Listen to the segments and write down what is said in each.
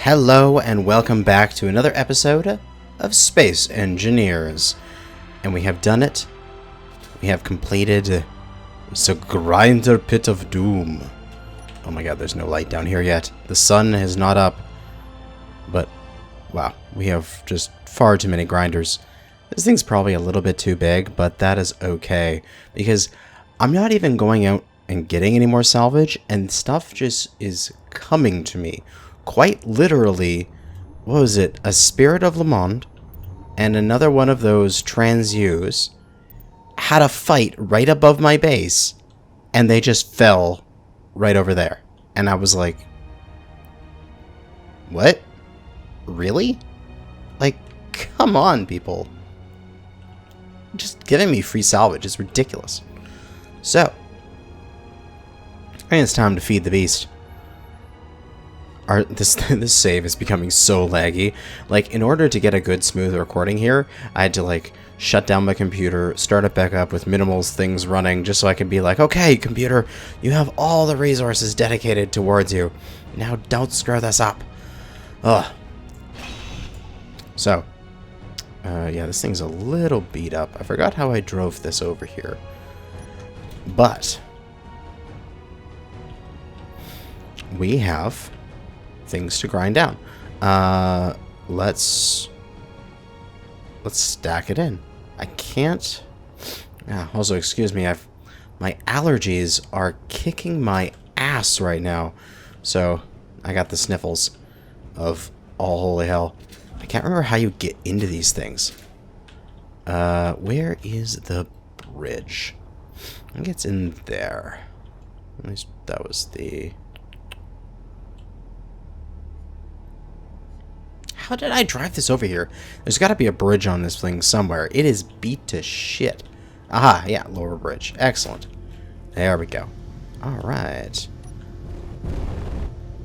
Hello and welcome back to another episode of Space Engineers. And we have done it. We have completed the grinder pit of doom. Oh my god, there's no light down here yet. The sun is not up. But, wow, we have just far too many grinders. This thing's probably a little bit too big, but that is okay. Because I'm not even going out and getting any more salvage, and stuff just is coming to me. Quite literally, what was it? A Spirit of Le Monde and another one of those Trans-Us had a fight right above my base, and they just fell right over there. And I was like, what? Really? Like, come on, people. Just giving me free salvage is ridiculous. So, I think it's time to feed the beast. This save is becoming so laggy. Like, in order to get a good smooth recording here, I had to like shut down my computer, start it back up with minimal things running, just so I could be like, okay, computer, you have all the resources dedicated towards you. Now don't screw this up. Ugh. So, yeah, this thing's a little beat up. I forgot how I drove this over here. But we have things to grind down. Let's stack it in. I can't. Yeah, also, excuse me. My allergies are kicking my ass right now, so I got the sniffles of all holy hell. I can't remember how you get into these things. Where is the bridge? I think it's in there. At least that was the. How did I drive this over here? There's got to be a bridge on this thing somewhere. It is beat to shit. Aha, yeah, lower bridge. Excellent. There we go. Alright.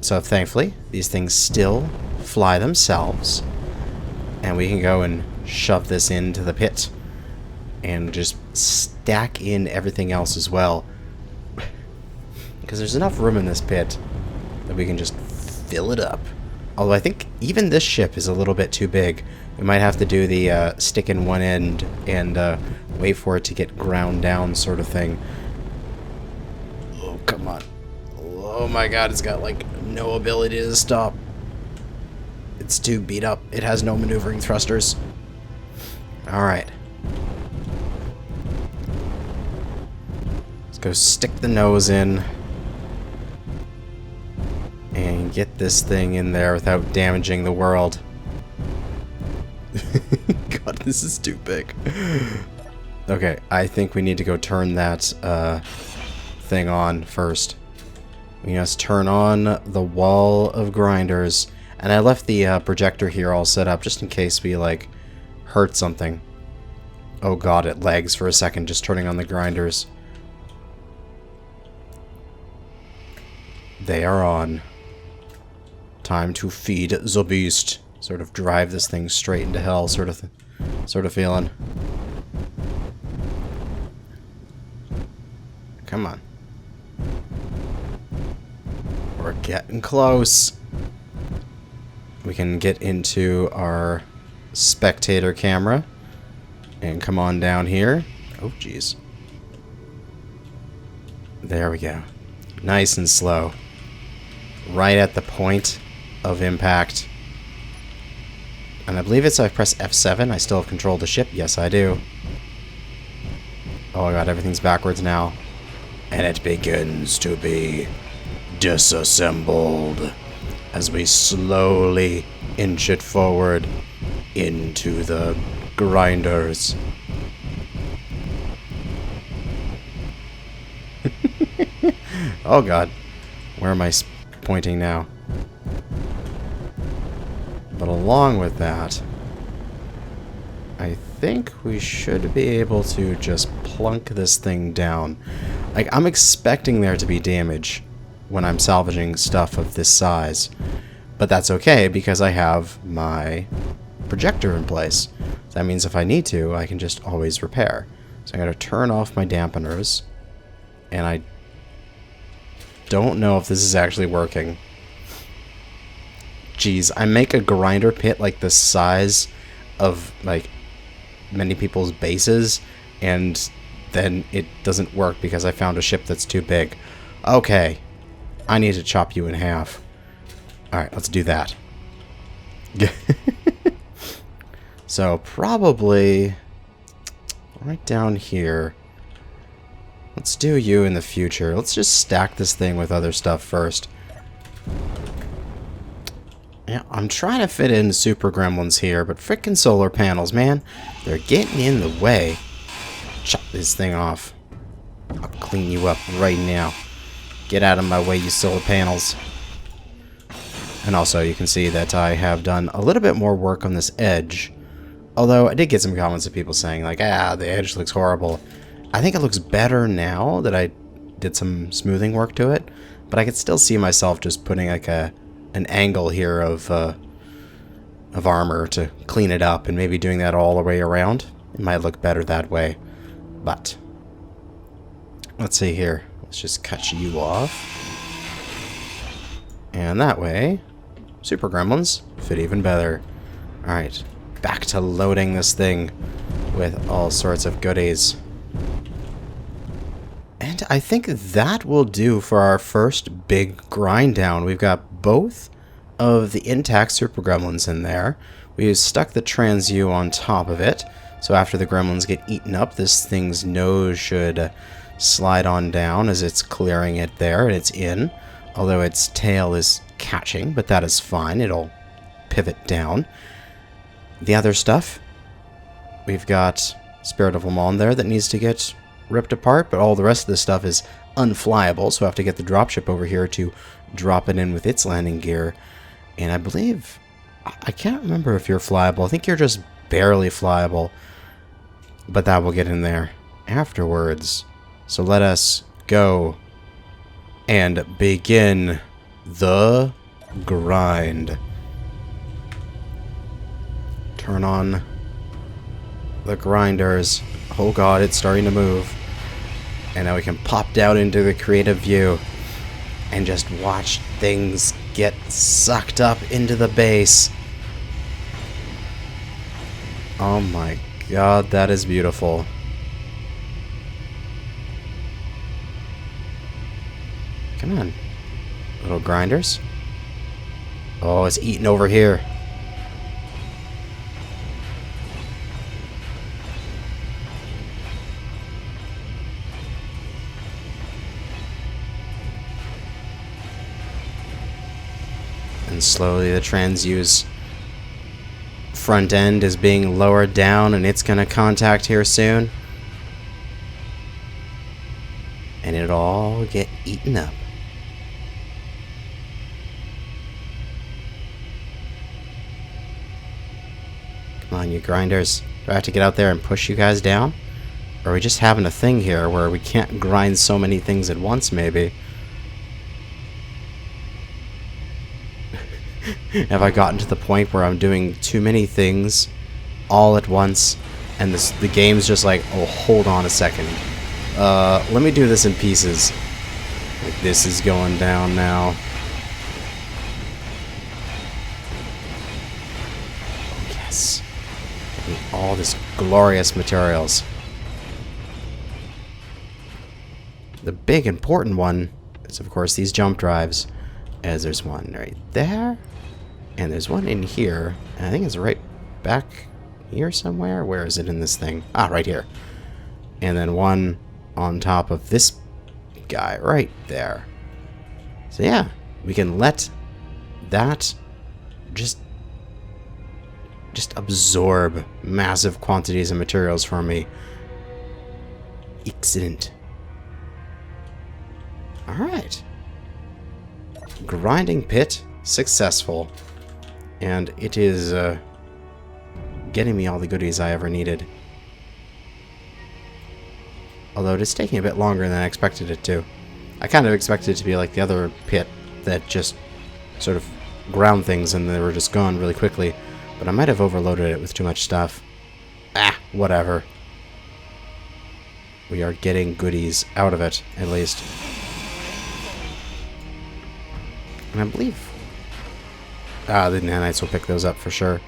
So, thankfully, these things still fly themselves. And we can go and shove this into the pit. And just stack in everything else as well. Because there's enough room in this pit that we can just fill it up. Although I think even this ship is a little bit too big. We might have to do the stick in one end and wait for it to get ground down sort of thing. Oh, come on. Oh my god, it's got like no ability to stop. It's too beat up. It has no maneuvering thrusters. Alright. Let's go stick the nose in. And get this thing in there without damaging the world. God, this is too big. Okay, I think we need to go turn that thing on first. We must turn on the wall of grinders. And I left the projector here all set up just in case we, like, hurt something. Oh god, it lags for a second just turning on the grinders. They are on. Time to feed the beast. Sort of drive this thing straight into hell, sort of feeling. Come on. We're getting close. We can get into our spectator camera and come on down here. Oh, jeez. There we go. Nice and slow. Right at the point of impact. And I believe it's if I press F7, I still have control of the ship. Yes, I do. Oh my god, everything's backwards now. And it begins to be disassembled as we slowly inch it forward into the grinders. Oh god. Where am I pointing now? But along with that, I think we should be able to just plunk this thing down. Like, I'm expecting there to be damage when I'm salvaging stuff of this size. But that's okay because I have my projector in place. So that means if I need to, I can just always repair. So I'm going to turn off my dampeners. And I don't know if this is actually working. Jeez, I make a grinder pit like the size of like many people's bases, and then it doesn't work because I found a ship that's too big. Okay, I need to chop you in half. Alright, let's do that. So probably right down here. Let's do you in the future. Let's just stack this thing with other stuff first. Yeah, I'm trying to fit in super gremlins here, but frickin' solar panels, man. They're getting in the way. Chop this thing off. I'll clean you up right now. Get out of my way, you solar panels. And also, you can see that I have done a little bit more work on this edge. Although, I did get some comments of people saying, like, the edge looks horrible. I think it looks better now that I did some smoothing work to it. But I could still see myself just putting, like, an angle here of armor to clean it up, and maybe doing that all the way around. It might look better that way. But, let's see here. Let's just cut you off. And that way, super gremlins fit even better. Alright, back to loading this thing with all sorts of goodies. And I think that will do for our first big grind down. We've got both of the intact super gremlins in there. We've stuck the TransU on top of it. So after the gremlins get eaten up, this thing's nose should slide on down as it's clearing it there, and it's in. Although its tail is catching, but that is fine. It'll pivot down. The other stuff, we've got Spirit of Lemon there that needs to get ripped apart, but all the rest of the stuff is unflyable, so I have to get the dropship over here to drop it in with its landing gear. And I believe, I can't remember if you're flyable. I think you're just barely flyable, but that will get in there afterwards. So let us go and begin the grind. Turn on the grinders. Oh god, it's starting to move. And now we can pop down into the creative view and just watch things get sucked up into the base. Oh my god, that is beautiful. Come on, little grinders. Oh, it's eating over here. And slowly the TransU's front end is being lowered down, and it's gonna contact here soon. And it'll all get eaten up. Come on, you grinders. Do I have to get out there and push you guys down? Or are we just having a thing here where we can't grind so many things at once, maybe? Have I gotten to the point where I'm doing too many things all at once, and the game's just like, oh, hold on a second. Let me do this in pieces. Like, this is going down now. Yes. All this glorious materials. The big important one is, of course, these jump drives, as there's one right there, and there's one in here, and I think it's right back here somewhere. Where is it in this thing? Ah, right here. And then one on top of this guy right there. So yeah, we can let that just absorb massive quantities of materials for me. Excellent. Alright. Grinding pit successful. And it is getting me all the goodies I ever needed. Although it is taking a bit longer than I expected it to. I kind of expected it to be like the other pit that just sort of ground things and they were just gone really quickly. But I might have overloaded it with too much stuff. Ah, whatever. We are getting goodies out of it, at least. And I believe The nanites will pick those up for sure.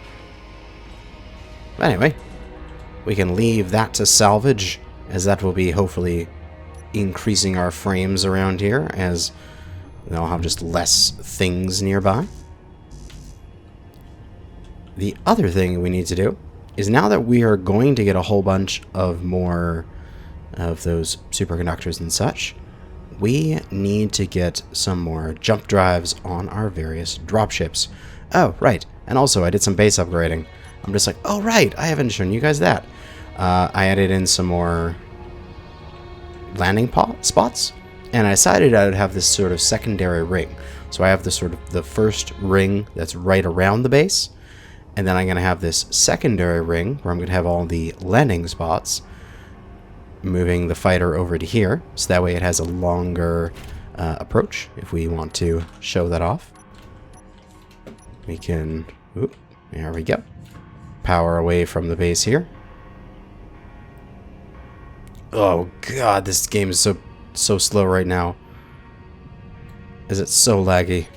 But anyway, we can leave that to salvage, as that will be hopefully increasing our frames around here, as they'll have just less things nearby. The other thing we need to do is, now that we are going to get a whole bunch of more of those superconductors and such, we need to get some more jump drives on our various dropships. Oh, right. And also, I did some base upgrading. I'm just like, oh, right, I haven't shown you guys that. I added in some more landing spots, and I decided I would have this sort of secondary ring. So I have this sort of the first ring that's right around the base, and then I'm going to have this secondary ring where I'm going to have all the landing spots, moving the fighter over to here, so that way it has a longer approach if we want to show that off. We can, oop, there we go, power away from the base here. Oh god, this game is so slow right now. Is it so laggy?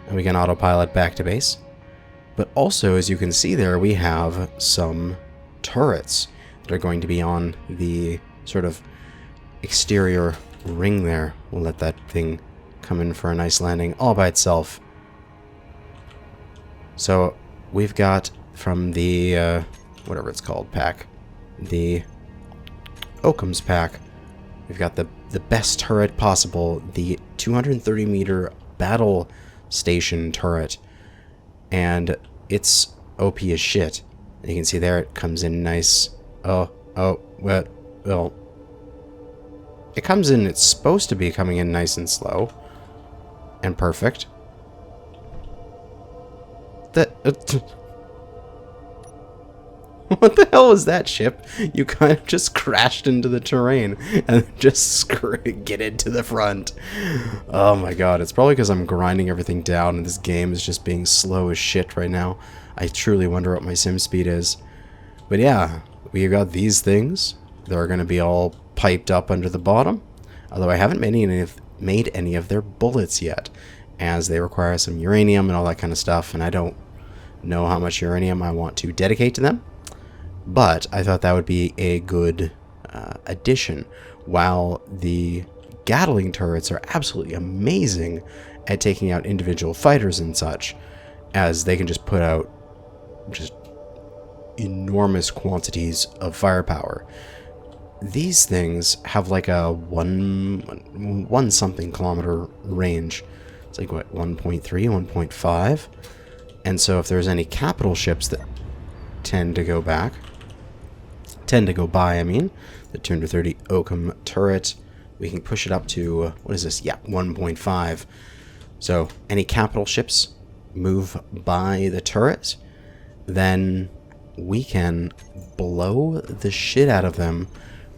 And we can autopilot back to base. But also, as you can see there, we have some turrets that are going to be on the sort of exterior ring there. We'll let that thing come in for a nice landing all by itself. So we've got from the whatever it's called pack, the Occam's pack, we've got the best turret possible, the 230 meter battle station turret, and it's OP as shit. And you can see there it comes in nice. Well, it comes in, it's supposed to be coming in nice and slow and perfect. What the hell was that, ship? You kind of just crashed into the terrain and just get into the front. Oh my god, it's probably because I'm grinding everything down and this game is just being slow as shit right now. I truly wonder what my sim speed is. But yeah, we got these things. They're going to be all piped up under the bottom. Although I haven't made any of their bullets yet, as they require some uranium and all that kind of stuff, and I don't know how much uranium I want to dedicate to them. But I thought that would be a good addition. While the Gatling turrets are absolutely amazing at taking out individual fighters and such, as they can just put out just enormous quantities of firepower. These things have like a one something kilometer range. It's like what, 1.3, 1.5? And so if there's any capital ships that tend to go by, I mean, the 230 Occam turret, we can push it up to, what is this? Yeah, 1.5. So any capital ships move by the turret, then we can blow the shit out of them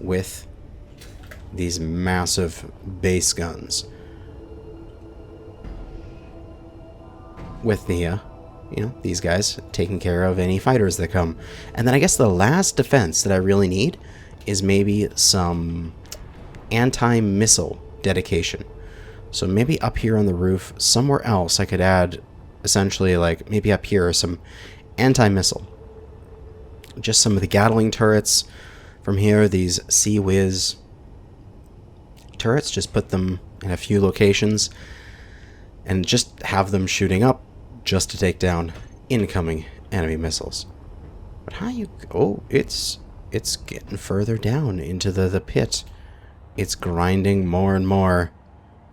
with these massive base guns. With the you know, these guys taking care of any fighters that come. And then I guess the last defense that I really need is maybe some anti-missile dedication. So maybe up here on the roof, somewhere else, I could add, essentially, like, maybe up here, some anti-missile. Just some of the Gatling turrets from here, these Sea Whiz turrets, just put them in a few locations and just have them shooting up, just to take down incoming enemy missiles. But how you... Oh, it's getting further down into the pit. It's grinding more and more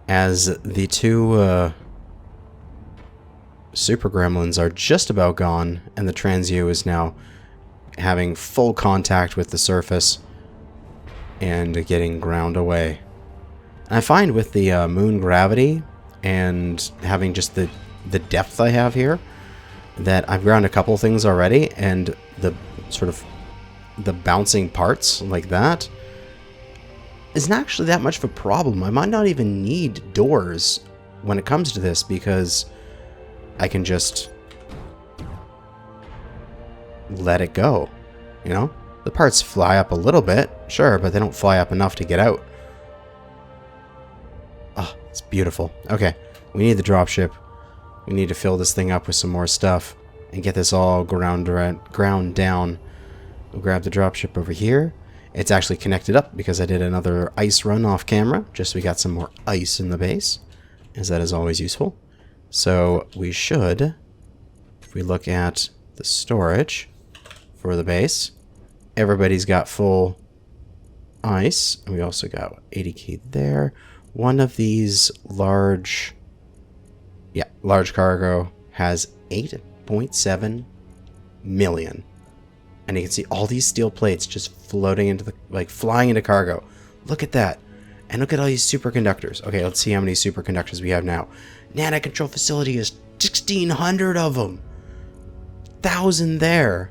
as the two super gremlins are just about gone, and the TransU is now having full contact with the surface and getting ground away. And I find with the moon gravity and having just the depth I have here, that I've ground a couple things already, and the sort of the bouncing parts like that isn't actually that much of a problem. I might not even need doors when it comes to this, because I can just let it go, you know? The parts fly up a little bit, sure, but they don't fly up enough to get out. Oh, it's beautiful. Okay, we need the dropship. We need to fill this thing up with some more stuff and get this all ground down. We'll grab the dropship over here. It's actually connected up because I did another ice run off camera, just so we got some more ice in the base, as that is always useful. So we should, if we look at the storage for the base, everybody's got full ice. And we also got 80k there. One of these large cargo has 8.7 million. And you can see all these steel plates just floating into the, like, flying into cargo. Look at that. And look at all these superconductors. Okay, let's see how many superconductors we have now. Nano Control Facility is 1,600 of them. 1,000 there.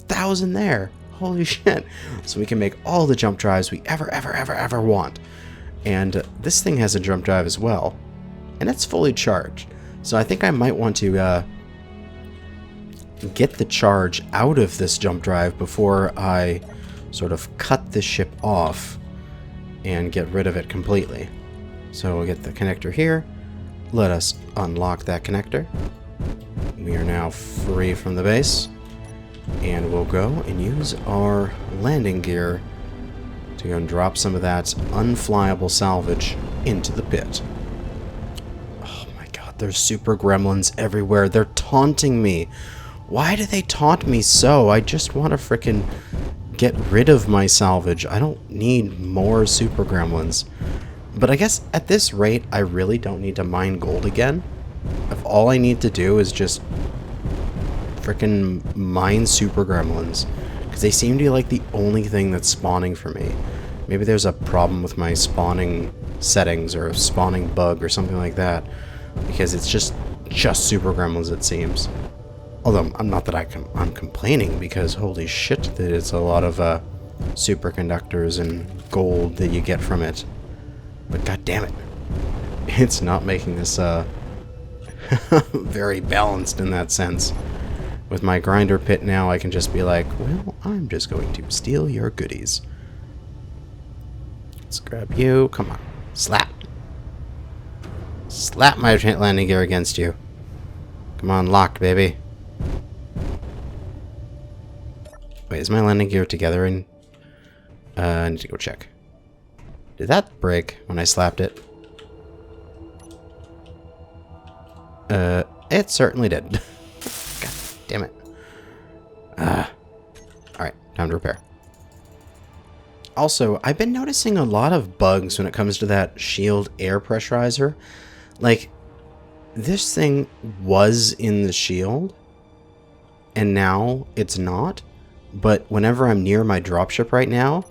1,000 there. Holy shit. So we can make all the jump drives we ever want. And this thing has a jump drive as well. And it's fully charged. So I think I might want to get the charge out of this jump drive before I sort of cut the ship off and get rid of it completely. So we'll get the connector here. Let us unlock that connector. We are now free from the base. And we'll go and use our landing gear to go and drop some of that unflyable salvage into the pit. Oh my god, there's super gremlins everywhere. They're taunting me. Why do they taunt me so? I just want to frickin' get rid of my salvage. I don't need more super gremlins. But I guess at this rate, I really don't need to mine gold again. If all I need to do is just frickin' mine super gremlins. Because they seem to be like the only thing that's spawning for me. Maybe there's a problem with my spawning settings or a spawning bug or something like that. Because it's just super gremlins, it seems. Although, not that I'm complaining, because holy shit, that it's a lot of superconductors and gold that you get from it. But god damn it, it's not making this very balanced in that sense. With my grinder pit now, I can just be like, well, I'm just going to steal your goodies. Let's grab you. Come on. Slap. Slap my landing gear against you. Come on, locked, baby. Wait, is my landing gear together? And I need to go check. Did that break when I slapped it? It certainly did. God damn it. Alright, time to repair. Also, I've been noticing a lot of bugs when it comes to that shield air pressurizer. Like, this thing was in the shield, and now it's not. But whenever I'm near my dropship right now,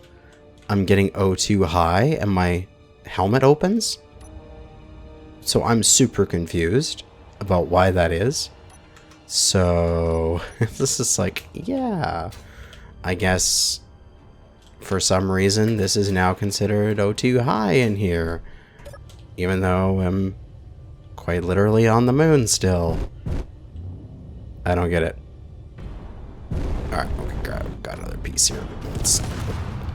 I'm getting O2 high, and my helmet opens. So I'm super confused about why that is. So this is like, yeah, I guess for some reason this is now considered O2 high in here, even though I'm quite literally on the moon still. I don't get it. Alright, okay, got another piece here.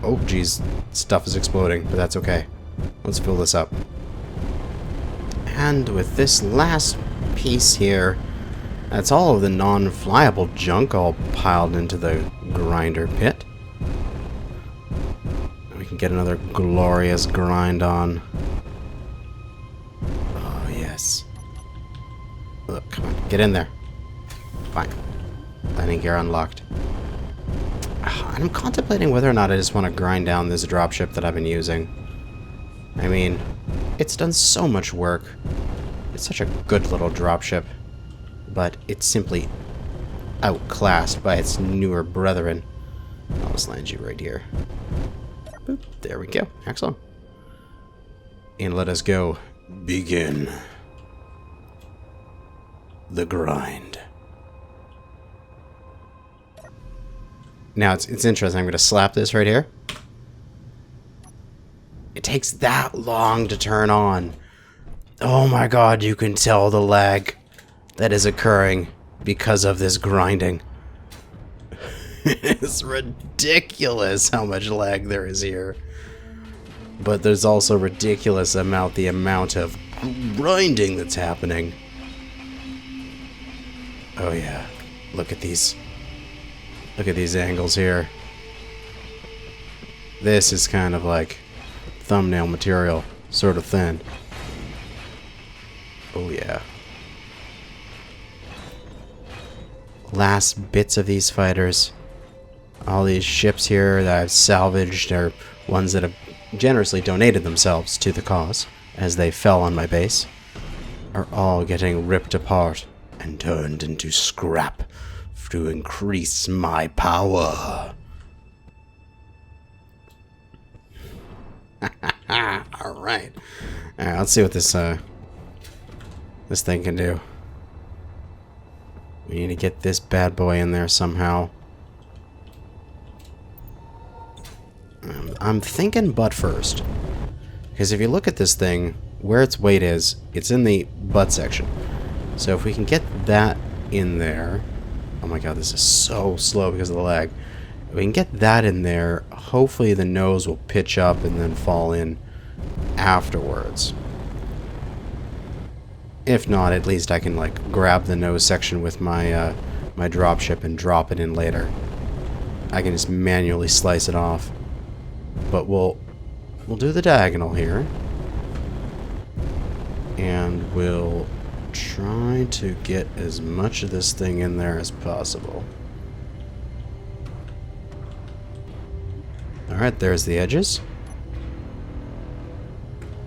Oh geez, stuff is exploding, but that's okay. Let's fill this up. And with this last piece here, that's all of the non-flyable junk all piled into the grinder pit. We can get another glorious grind on. Oh, yes. Look, come on, get in there. Fine. Landing gear unlocked. I'm contemplating whether or not I just want to grind down this dropship that I've been using. I mean, it's done so much work. It's such a good little dropship. But it's simply outclassed by its newer brethren. I'll just land you right here. Boop, there we go. Excellent. And let us go begin the grind. Now, it's interesting. I'm going to slap this right here. It takes that long to turn on. Oh my god, you can tell the lag that is occurring because of this grinding. It's ridiculous how much lag there is here. But there's also ridiculous the amount of grinding that's happening. Oh yeah. Look at these. Look at these angles here. This is kind of like thumbnail material, sort of thin. Oh yeah. Last bits of these fighters. All these ships here that I've salvaged are ones that have generously donated themselves to the cause as they fell on my base, are all getting ripped apart and turned into scrap to increase my power. Alright. Alright, let's see what this thing can do. We need to get this bad boy in there somehow. I'm thinking butt first. Because if you look at this thing, where its weight is, it's in the butt section. So if we can get that in there... Oh my god, this is so slow because of the lag. If we can get that in there, hopefully the nose will pitch up and then fall in afterwards. If not, at least I can like grab the nose section with my my dropship and drop it in later. I can just manually slice it off. But we'll do the diagonal here. And we'll try to get as much of this thing in there as possible. Alright, there's the edges.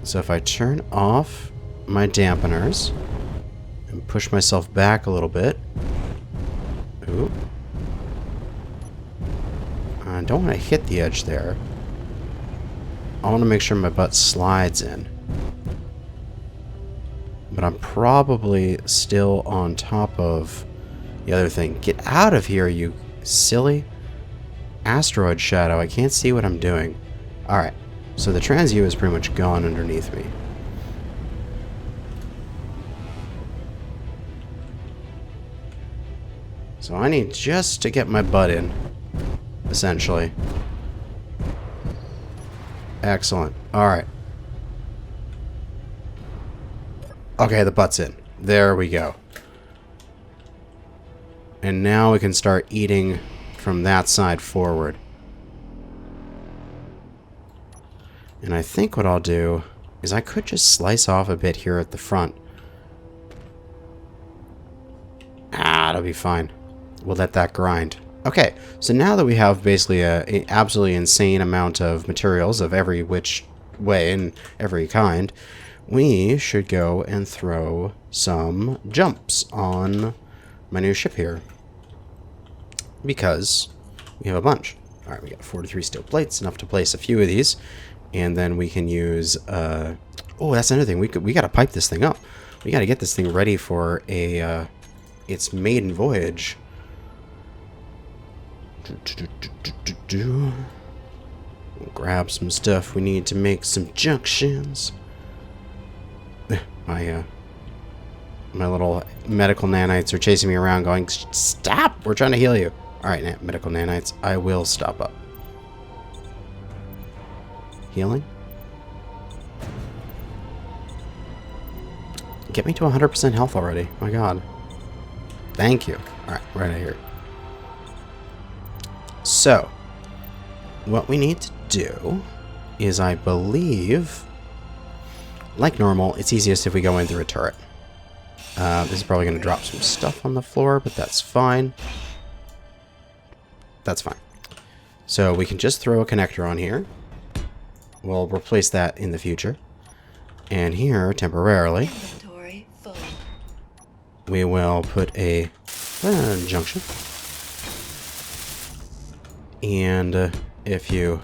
So if I turn off my dampeners and push myself back a little bit. Ooh. I don't want to hit the edge there. I want to make sure my butt slides in. But I'm probably still on top of the other thing. Get out of here, you silly asteroid shadow. I can't see what I'm doing. Alright, so the transU is pretty much gone underneath me. So I need just to get my butt in, essentially. Excellent. Alright. Okay, the butt's in. There we go. And now we can start eating from that side forward. And I think what I'll do is I could just slice off a bit here at the front. That'll be fine. We'll let that grind. Okay, so now that we have basically an absolutely insane amount of materials of every which way and every kind, we should go and throw some jumps on my new ship here. Because we have a bunch. Alright, we got 43 steel plates, enough to place a few of these. And then we can use... oh, that's another thing. We gotta pipe this thing up. We gotta get this thing ready for a its maiden voyage. We'll grab some stuff we need to make some junctions. My little medical nanites are chasing me around going, stop! We're trying to heal you. Alright, medical nanites, I will stop up. Healing? Get me to 100% health already. My god. Thank you. Alright, right out here. So, what we need to do is, I believe, like normal, it's easiest if we go in through a turret. This is probably going to drop some stuff on the floor, but that's fine. That's fine. So we can just throw a connector on here. We'll replace that in the future. And here, temporarily, we will put a junction. And a few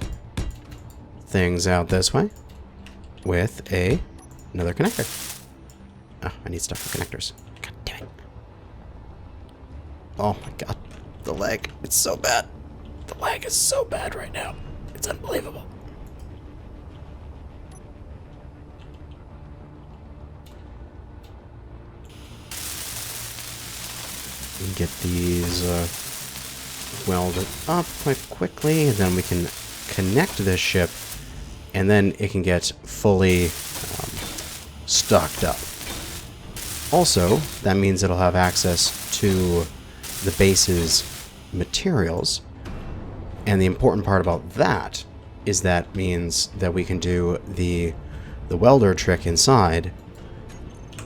things out this way with another connector. Oh, I need stuff for connectors. God damn it. Oh my god. The lag. It's so bad. The lag is so bad right now. It's unbelievable. And get these welded up quite quickly, and then we can connect this ship, and then it can get fully stocked up. Also, that means it'll have access to the base's materials. And the important part about that is that means that we can do the welder trick inside.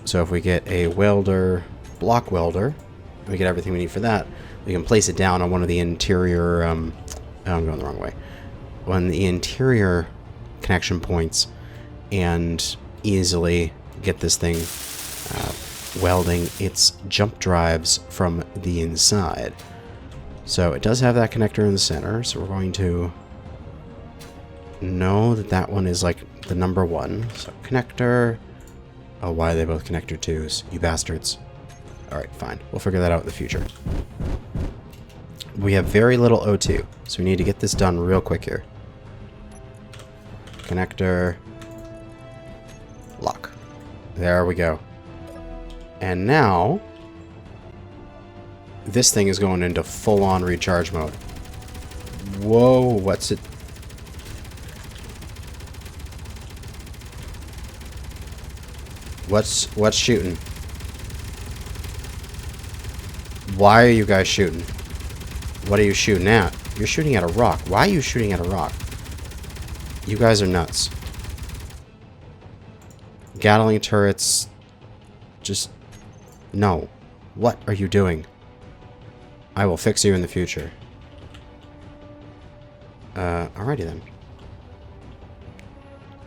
So if we get a welder, block welder, we get everything we need for that, we can place it down on one of the interior, I'm going the wrong way, on the interior connection points and easily get this thing welding its jump drives from the inside. So it does have that connector in the center, so we're going to know that that one is like the number one. So connector. Oh, why are they both connector 2s? You bastards. Alright, fine. We'll figure that out in the future. We have very little O2, so we need to get this done real quick here. Connector. Lock. There we go. And now this thing is going into full-on recharge mode. Whoa, what's it? What's shooting? Why are you guys shooting? What are you shooting at? You're shooting at a rock. Why are you shooting at a rock? You guys are nuts. Gatling turrets. Just... no. What are you doing? I will fix you in the future. Alrighty then.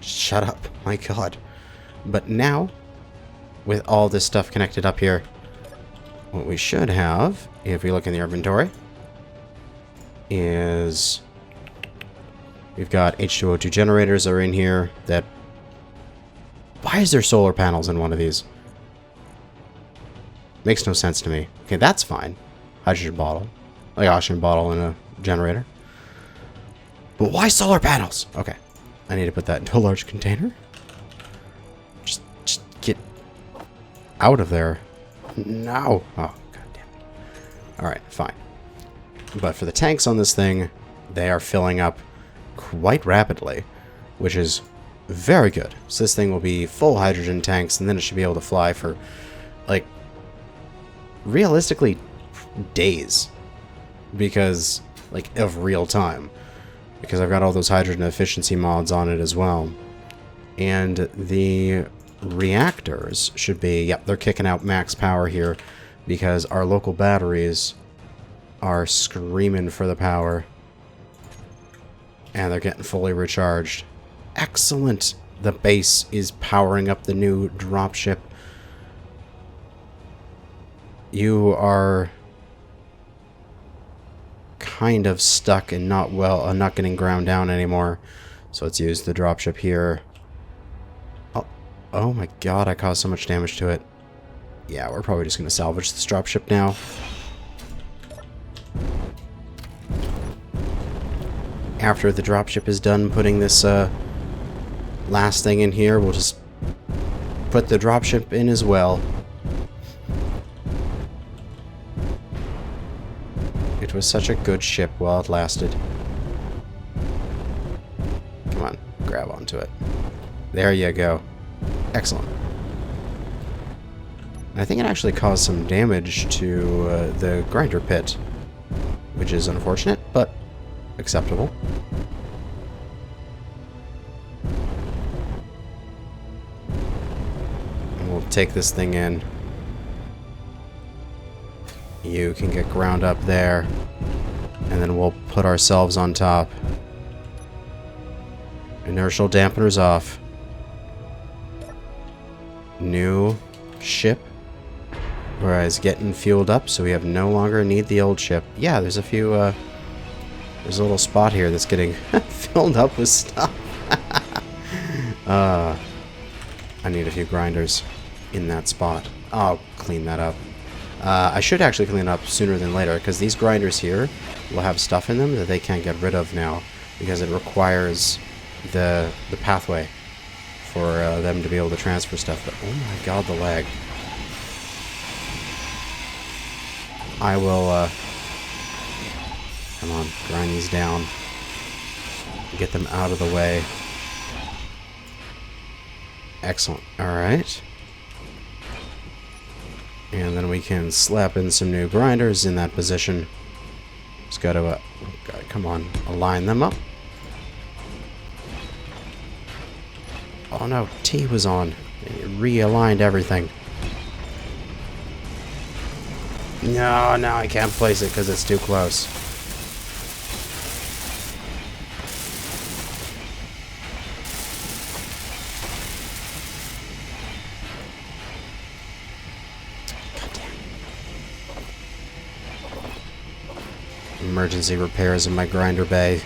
Shut up. My god. But now, with all this stuff connected up here, what we should have, if we look in the inventory, is we've got H2O2 generators that are in here that... why is there solar panels in one of these? Makes no sense to me. Okay, that's fine. Hydrogen bottle. Like oxygen bottle in a generator. But why solar panels? Okay. I need to put that into a large container. Just get out of there. No. Oh, god damn it. Alright, fine. But for the tanks on this thing, they are filling up quite rapidly, which is very good. So this thing will be full hydrogen tanks, and then it should be able to fly for, like, realistically, days. Because, like, of real time. Because I've got all those hydrogen efficiency mods on it as well. And the reactors should be, yep, they're kicking out max power here because our local batteries are screaming for the power. And they're getting fully recharged. Excellent! The base is powering up the new dropship. You are kind of stuck and not getting ground down anymore. So let's use the dropship here. Oh my god, I caused so much damage to it. Yeah, we're probably just going to salvage this dropship now. After the dropship is done putting this last thing in here, we'll just put the dropship in as well. It was such a good ship while it lasted. Come on, grab onto it. There you go. Excellent. I think it actually caused some damage to the grinder pit, which is unfortunate, but acceptable. And we'll take this thing in. You can get ground up there, and then we'll put ourselves on top. Inertial dampeners off. New ship. Whereas getting fueled up, so we have no longer need the old ship. Yeah, there's a few, there's a little spot here that's getting filled up with stuff. I need a few grinders in that spot. I'll clean that up. I should actually clean it up sooner than later, because these grinders here will have stuff in them that they can't get rid of now, because it requires the pathway for them to be able to transfer stuff. But oh my god, the lag. I will, come on, grind these down. Get them out of the way. Excellent. Alright. And then we can slap in some new grinders in that position. Just gotta, oh god, come on, align them up. Oh no, T was on. It realigned everything. No, now I can't place it because it's too close. Emergency repairs in my grinder bay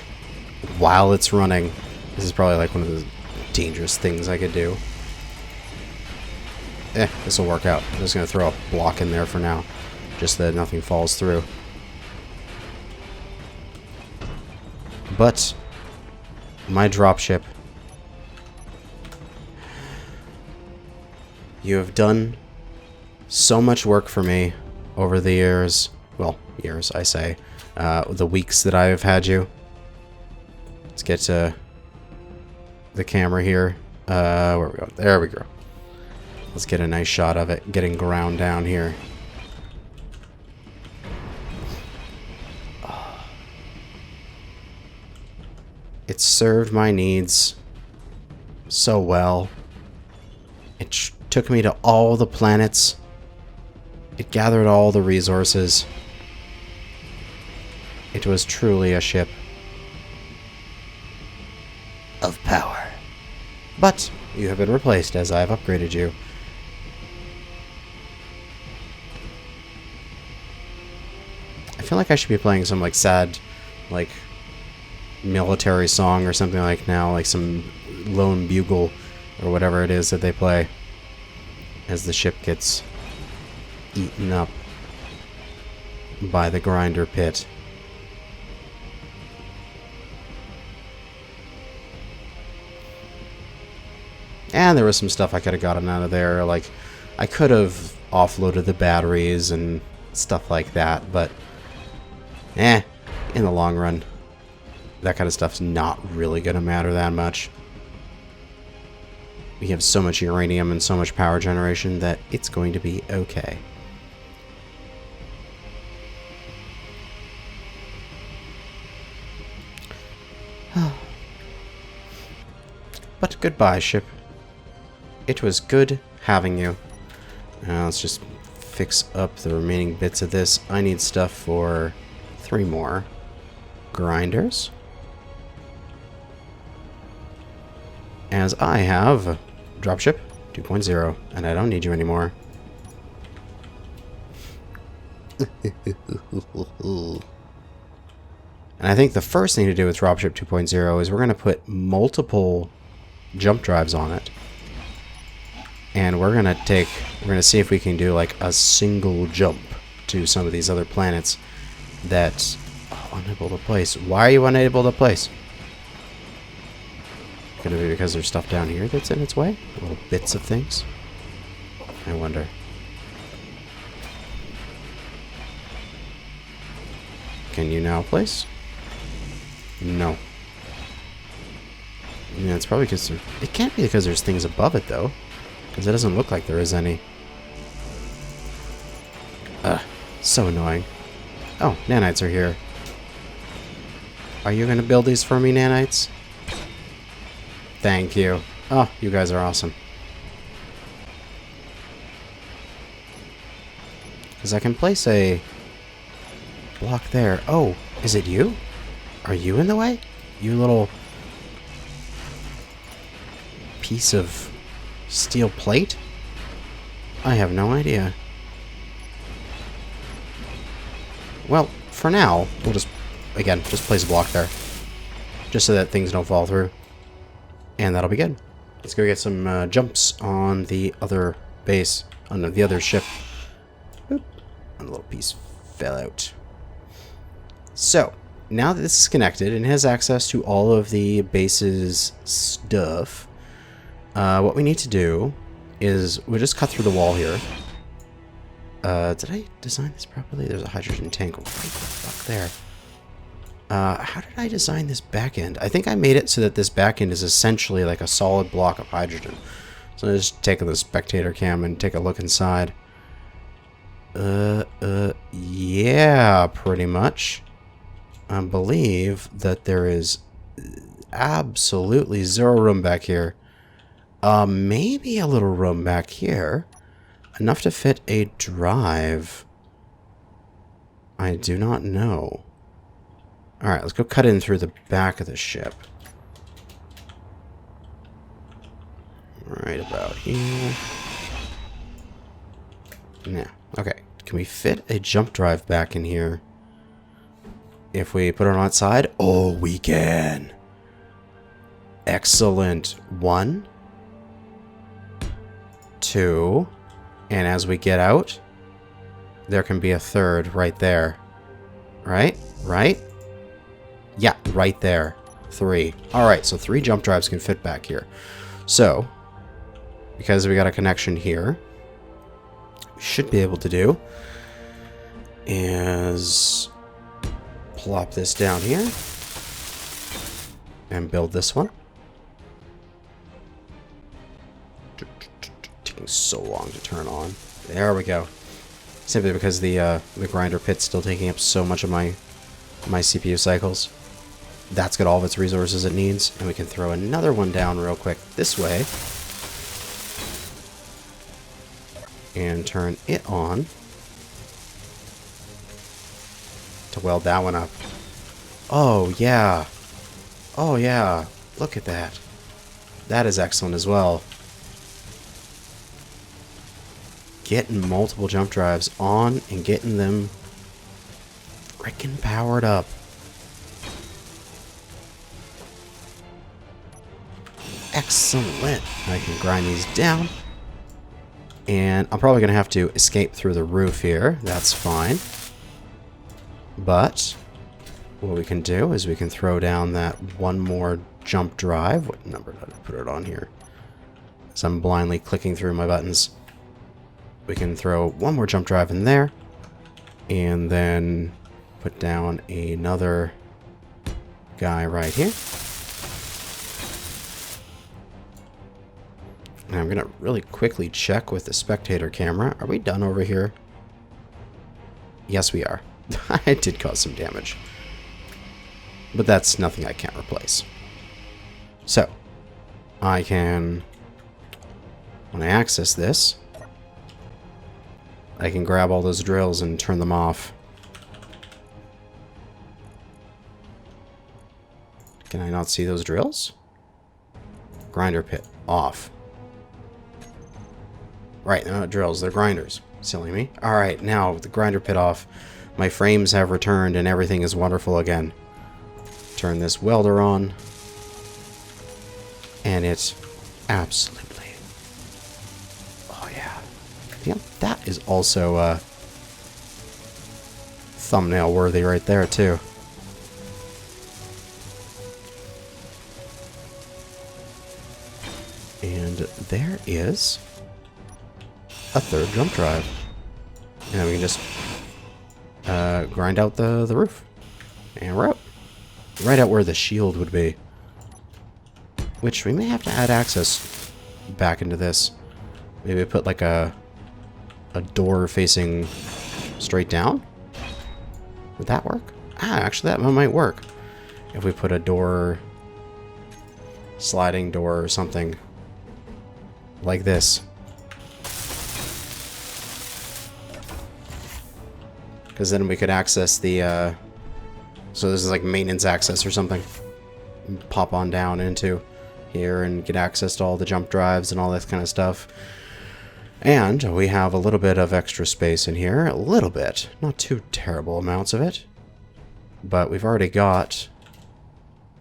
while it's running. This is probably like one of the dangerous things I could do. This will work out. I'm just going to throw a block in there for now, just so that nothing falls through. But my dropship, you have done so much work for me over the years. Well, years, I say. The weeks that I have had you. Let's get to the camera here. Where we go? There we go. Let's get a nice shot of it getting ground down here. It served my needs so well. It took me to all the planets. It gathered all the resources. It was truly a ship of power. But you have been replaced as I have upgraded you. I feel like I should be playing some like sad, like military song or something like now, like some lone bugle or whatever it is that they play as the ship gets eaten up by the grinder pit. And there was some stuff I could have gotten out of there, like I could have offloaded the batteries and stuff like that, but in the long run, that kind of stuff's not really going to matter that much. We have so much uranium and so much power generation that it's going to be okay. But goodbye, ship. It was good having you. Now let's just fix up the remaining bits of this. I need stuff for 3 more grinders. As I have dropship 2.0, and I don't need you anymore. And I think the first thing to do with dropship 2.0 is we're going to put multiple jump drives on it. And we're going to see if we can do like a single jump to some of these other planets that unable to place. Why are you unable to place? Could it be because there's stuff down here that's in its way? Little bits of things? I wonder. Can you now place? No. Yeah, it's probably because it can't be because there's things above it though, because it doesn't look like there is any. So annoying. Oh, nanites are here. Are you gonna build these for me, nanites? Thank you. Oh, you guys are awesome. Because I can place a block there. Oh, is it you? Are you in the way? You little piece of steel plate? I have no idea. Well, for now, we'll just, again, just place a block there. Just so that things don't fall through. And that'll be good. Let's go get some jumps on the other base, on the other ship. Oop. And a little piece fell out. So, now that this is connected and has access to all of the base's stuff, what we need to do is we'll just cut through the wall here. Did I design this properly? There's a hydrogen tank right the fuck there. How did I design this back end? I think I made it so that this back end is essentially like a solid block of hydrogen. So let's just take the spectator cam and take a look inside. Yeah, pretty much. I believe that there is absolutely zero room back here. Maybe a little room back here. Enough to fit a drive. I do not know. Alright, let's go cut in through the back of the ship. Right about here. Yeah, okay. Can we fit a jump drive back in here? If we put it on its side? Oh, we can. Excellent. 1, 2, and as we get out, there can be a third right there. Right? Right? Yeah, right there. 3. Alright, so 3 jump drives can fit back here. So, because we got a connection here, we should be able to do is plop this down here and build this one. Taking so long to turn on. There we go. Simply because the grinder pit's still taking up so much of my CPU cycles. That's got all of its resources it needs, and we can throw another one down real quick this way and turn it on to weld that one up. Oh yeah, oh yeah, look at that. That is excellent as well. Getting multiple jump drives on and getting them freaking powered up. Excellent. I can grind these down. And I'm probably going to have to escape through the roof here. That's fine. But what we can do is we can throw down that one more jump drive. What number did I put it on here? So I'm blindly clicking through my buttons. We can throw one more jump drive in there. And then put down another guy right here. And I'm going to really quickly check with the spectator camera. Are we done over here? Yes, we are. I did cause some damage. But that's nothing I can't replace. So, I can, when I access this, I can grab all those drills and turn them off. Can I not see those drills? Grinder pit off. Right, they're not drills, they're grinders. Silly me. Alright, now with the grinder pit off, my frames have returned and everything is wonderful again. Turn this welder on. And it's absolutely... Oh yeah. Yeah, that is also thumbnail worthy right there too. And there is a third jump drive. And we can just grind out the roof. And we're out. Right out where the shield would be. Which we may have to add access back into this. Maybe put like a door facing straight down? Would that work? Ah, actually that one might work. If we put a door, sliding door or something like this. Because then we could access the, so this is like maintenance access or something. Pop on down into here and get access to all the jump drives and all that kind of stuff. And we have a little bit of extra space in here. A little bit. Not too terrible amounts of it. But we've already got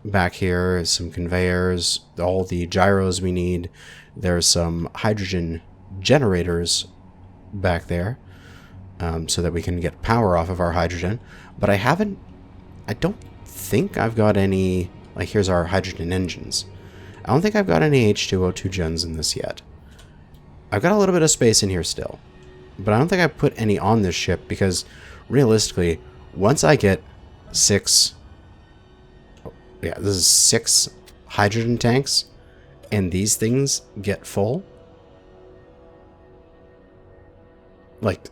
back here some conveyors, all the gyros we need. There's some hydrogen generators back there. So that we can get power off of our hydrogen. But I don't think I've got any, like here's our hydrogen engines. I don't think I've got any H2O2 gens in this yet. I've got a little bit of space in here still. But I don't think I put any on this ship because realistically, once I get 6, yeah, this is 6 hydrogen tanks and these things get full, Like,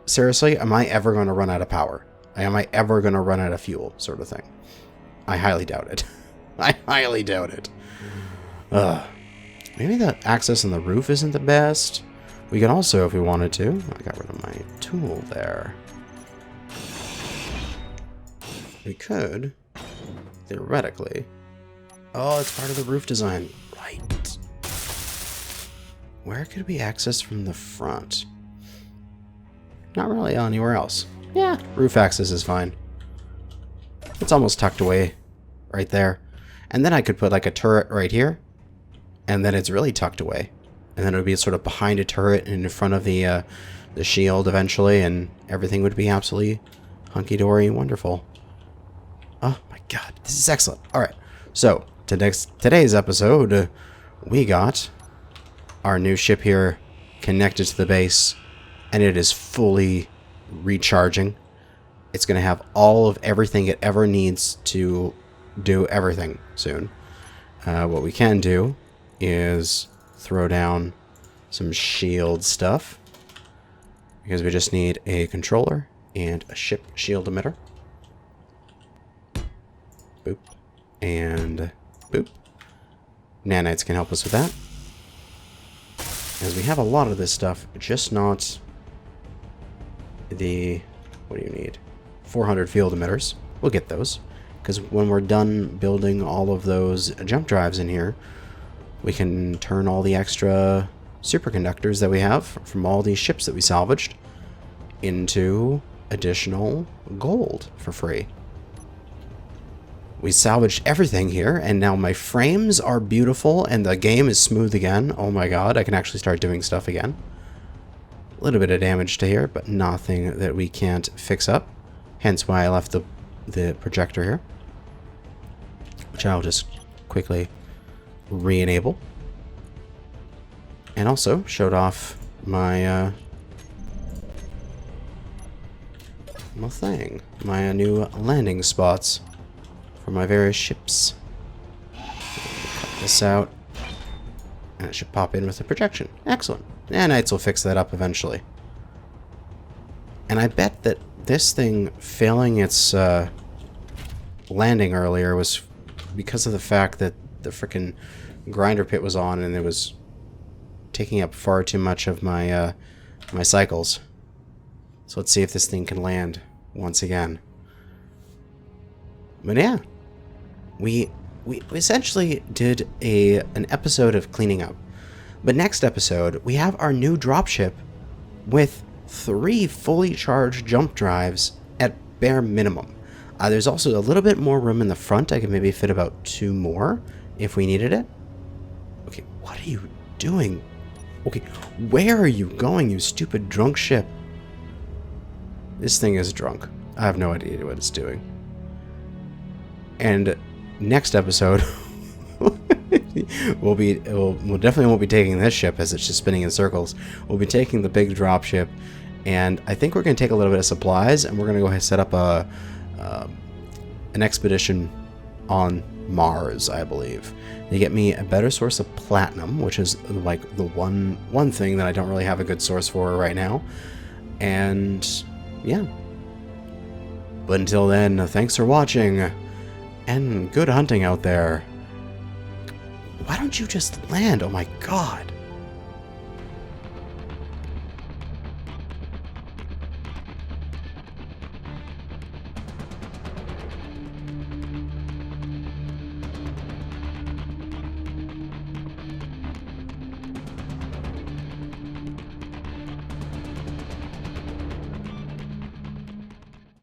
seriously, am I ever going to run out of power? Am I ever going to run out of fuel, sort of thing? I highly doubt it. I highly doubt it. Maybe the access on the roof isn't the best. We can also, if we wanted to... I got rid of my tool there. We could, theoretically... Oh, it's part of the roof design. Right. Where could we access from the front? Not really anywhere else. Yeah, roof access is fine. It's almost tucked away right there. And then I could put like a turret right here. And then it's really tucked away. And then it would be sort of behind a turret and in front of the shield eventually. And everything would be absolutely hunky-dory and wonderful. Oh my god, this is excellent. Alright, so today's episode, we got our new ship here connected to the base. And it is fully recharging. It's going to have all of everything it ever needs to do everything soon. What we can do is throw down some shield stuff. Because we just need a controller and a ship shield emitter. Boop. And boop. Nanites can help us with that. As we have a lot of this stuff, just not the... What do you need? 400 field emitters. We'll get those. Because when we're done building all of those jump drives in here, we can turn all the extra superconductors that we have from all these ships that we salvaged into additional gold for free. We salvaged everything here, and now my frames are beautiful, and the game is smooth again. Oh my god, I can actually start doing stuff again. A little bit of damage to here, but nothing that we can't fix up. Hence why I left the projector here. Which I'll just quickly re-enable. And also showed off my my new landing spots for my various ships. Cut this out. And it should pop in with a projection. Excellent. Nanites will fix that up eventually. And I bet that this thing failing its landing earlier was because of the fact that the frickin' grinder pit was on and it was taking up far too much of my my cycles. So let's see if this thing can land once again. But yeah, we essentially did an episode of cleaning up. But next episode, we have our new dropship with 3 fully charged jump drives at bare minimum. There's also a little bit more room in the front. I could maybe fit about 2 more if we needed it. Okay, what are you doing? Okay, where are you going, you stupid drunk ship? This thing is drunk. I have no idea what it's doing. And next episode, we'll definitely won't be taking this ship as it's just spinning in circles. We'll be taking the big drop ship, and I think we're going to take a little bit of supplies, and we're going to go ahead and set up an expedition on Mars, I believe. They get me a better source of platinum, which is like the one thing that I don't really have a good source for right now. And yeah. But until then, thanks for watching, and good hunting out there. Why don't you just land? Oh my god.